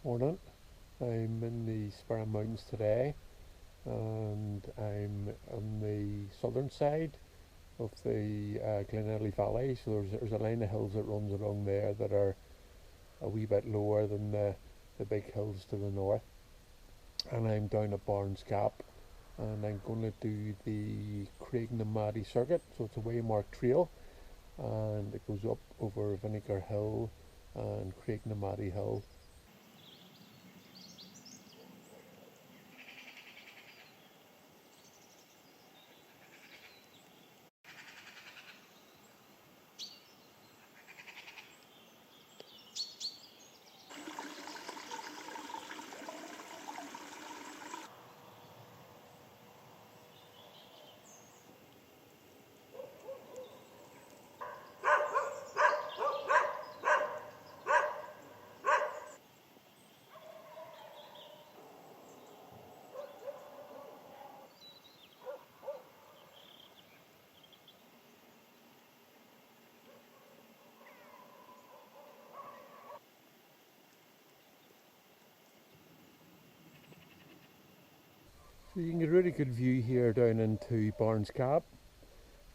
Morning. I'm in the Sperrin Mountains today, and I'm on the southern side of the Craignamaddy Valley. So there's a line of hills that runs along there that are a wee bit lower than the big hills to the north. And I'm down at Barnes Gap, and I'm going to do the Craignamaddy Circuit. So it's a waymarked trail, and it goes up over Vinegar Hill and Craignamaddy Hill. So you can get a really good view here down into Barnes Gap,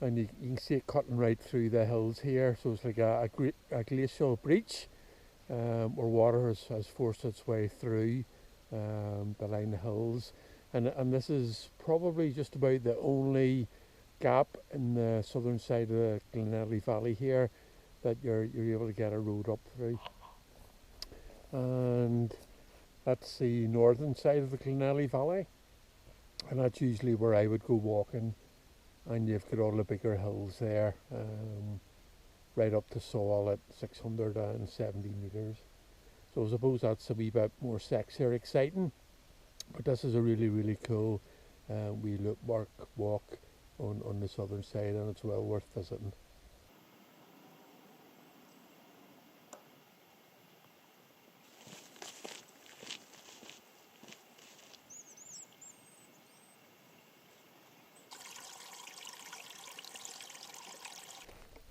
and you can see it cutting right through the hills here. So it's like a glacial breach where water has forced its way through the line of hills, and this is probably just about the only gap in the southern side of the Craignamaddy Valley here that you're able to get a road up through. And that's the northern side of the Craignamaddy Valley, and that's usually where I would go walking. And you've got all the bigger hills there, right up to Saul at 670 metres. So I suppose that's a wee bit more sexy or exciting, but this is a really cool wee walk on the southern side, and it's well worth visiting.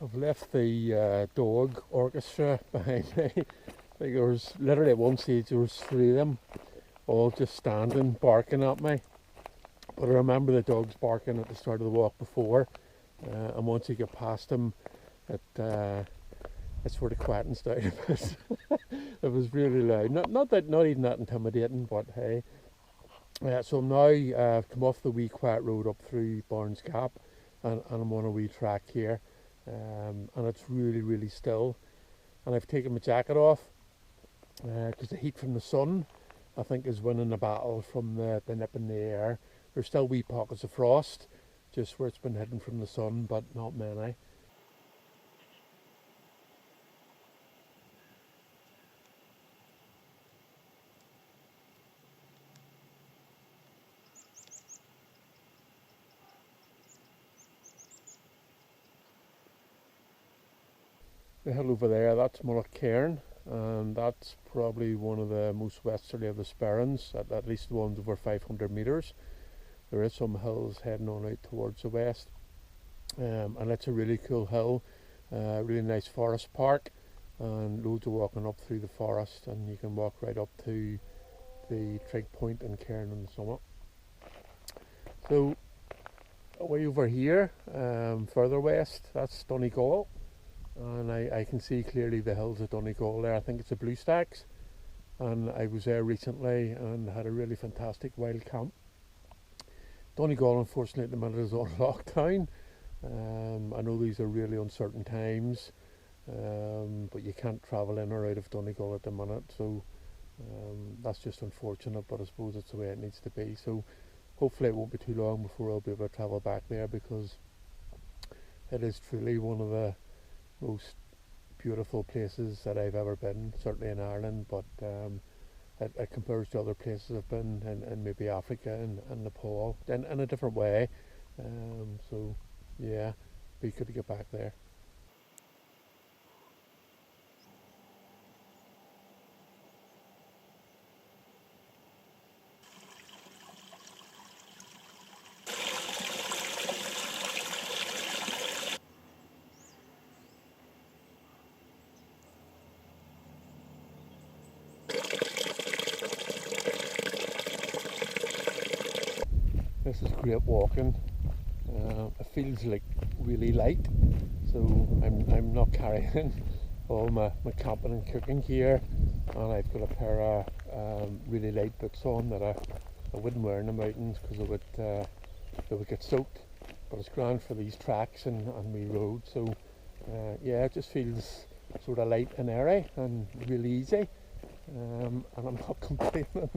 I've left the dog orchestra behind me. Like there was literally at one stage there was 3 of them, all just standing barking at me. But I remember the dogs barking at the start of the walk before, and once you get past them, it sort of quietens down a bit. It was really loud. Not even that intimidating, but hey. So now I've come off the wee quiet road up through Barnes Gap, and I'm on a wee track here. And it's really still, and I've taken my jacket off because the heat from the sun I think is winning the battle from the nip in the air. There's still wee pockets of frost just where it's been hidden from the sun, but not many. The hill over there, that's Cairn, and that's probably one of the most westerly of the Sperrins, at least the ones over 500 metres. There is some hills heading on out towards the west, and it's a really cool hill, really nice forest park, and loads of walking up through the forest, and you can walk right up to the trig point and Cairn on the summit. So way over here, further west, that's Donegal. And I can see clearly the hills of Donegal there. I think it's a Blue Stacks, and I was there recently and had a really fantastic wild camp. Donegal, unfortunately, at the minute is on lockdown. I know these are really uncertain times, but you can't travel in or out of Donegal at the minute, so that's just unfortunate, but I suppose it's the way it needs to be. So hopefully it won't be too long before I'll be able to travel back there, because it is truly one of the most beautiful places that I've ever been, certainly in Ireland, but it compares to other places I've been in maybe Africa and Nepal in a different way. So yeah, be good to get back there. This is great walking. It feels like really light, so I'm not carrying all my camping and cooking gear, and I've got a pair of really light boots on that I wouldn't wear in the mountains because they would get soaked. But it's grand for these tracks and wee roads, so yeah, it just feels sort of light and airy and really easy, and I'm not complaining.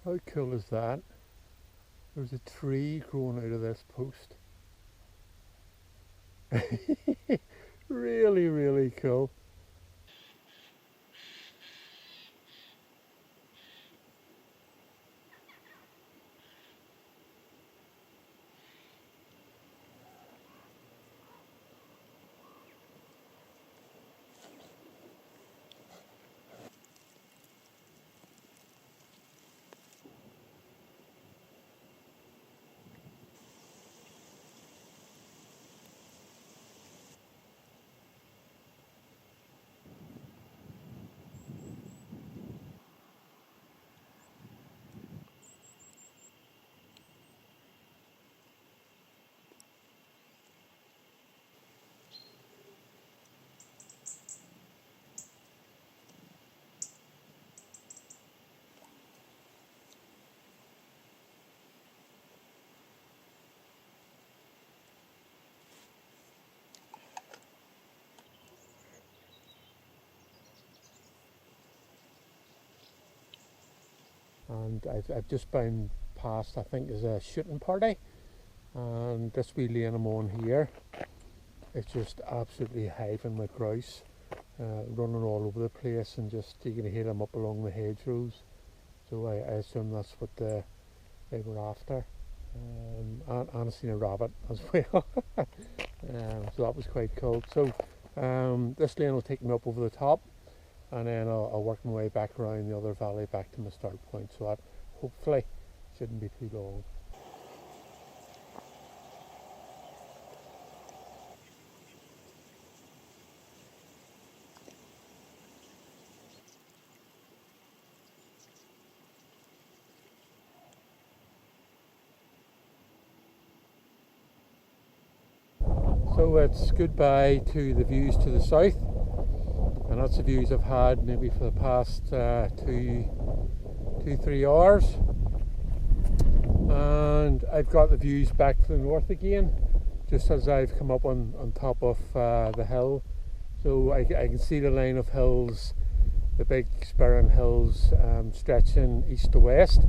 How cool is that? There's a tree growing out of this post. Really, really cool. And I've just been past, I think there's a shooting party, and this wee lane I'm on here, it's just absolutely hiving with grouse, running all over the place, and just you can hear them up along the hedgerows. So I assume that's what they were after. And I seen a rabbit as well. So that was quite cool. So this lane will take me up over the top, and then I'll work my way back around the other valley back to my start point, so that hopefully shouldn't be too long. So it's goodbye to the views to the south, and that's the views I've had maybe for the past 2-3 hours, and I've got the views back to the north again just as I've come up on top of the hill. So I can see the line of hills, the big Sperrin hills, stretching east to west,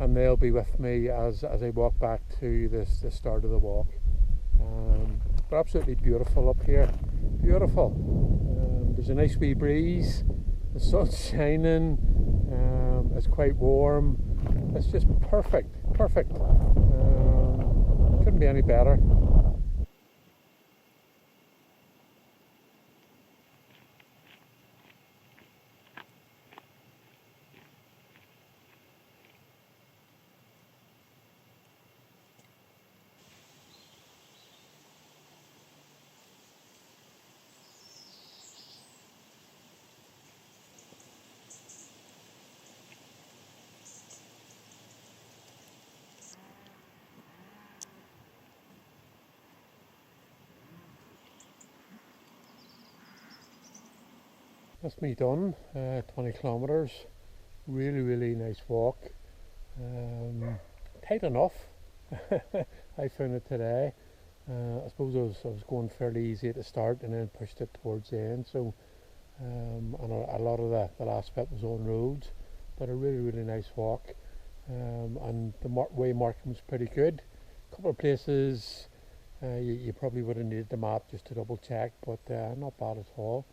and they'll be with me as I walk back to the start of the walk. But absolutely beautiful up here, beautiful. There's a nice wee breeze, the sun's shining, it's quite warm, it's just perfect. Couldn't be any better. that's me done. 20 kilometers. Really nice walk. Tight enough. I found it today. I suppose I was going fairly easy at the start and then pushed it towards the end. So and a lot of the last bit was on roads, but a really nice walk. And the way marking was pretty good. A couple of places you probably would have needed the map just to double check, but not bad at all.